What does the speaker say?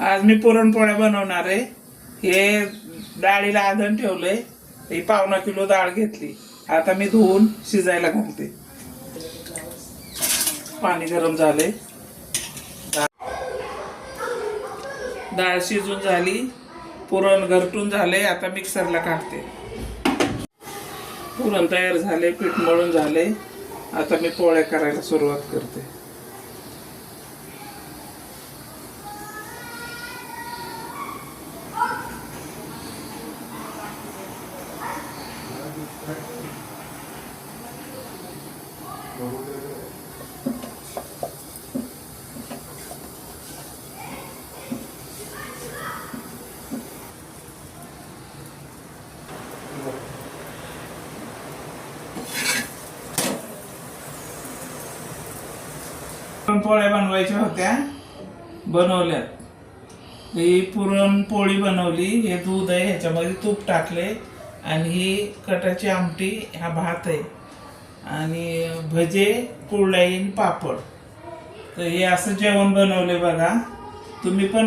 आज मी पुरणपोळ्या बनवणार आहे। हे डाळीला आधण ठेवलंय। ही पावणा किलो डाळ घेतली। आता मी धुवून शिजायला घालते। पाणी गरम झाले। डाळ शिजून झाली, पुरण घरटून झाले। आता मिक्सरला काढते। पुरण तयार झाले, पीठ मळून झाले। आता मी पोळ्या करायला सुरुवात करते। पुरणपोळ्या बनवायच्या होत्या, बनवल्यात। ही पुरणपोळी बनवली। हे दूध आहे, ह्याच्यामध्ये तूप टाकले आणि ही कटाची आमटी, हा भात आहे आणि भजे, कुरडई, पापड। तर हे असं जेवण बनवले बघा। तुम्ही पण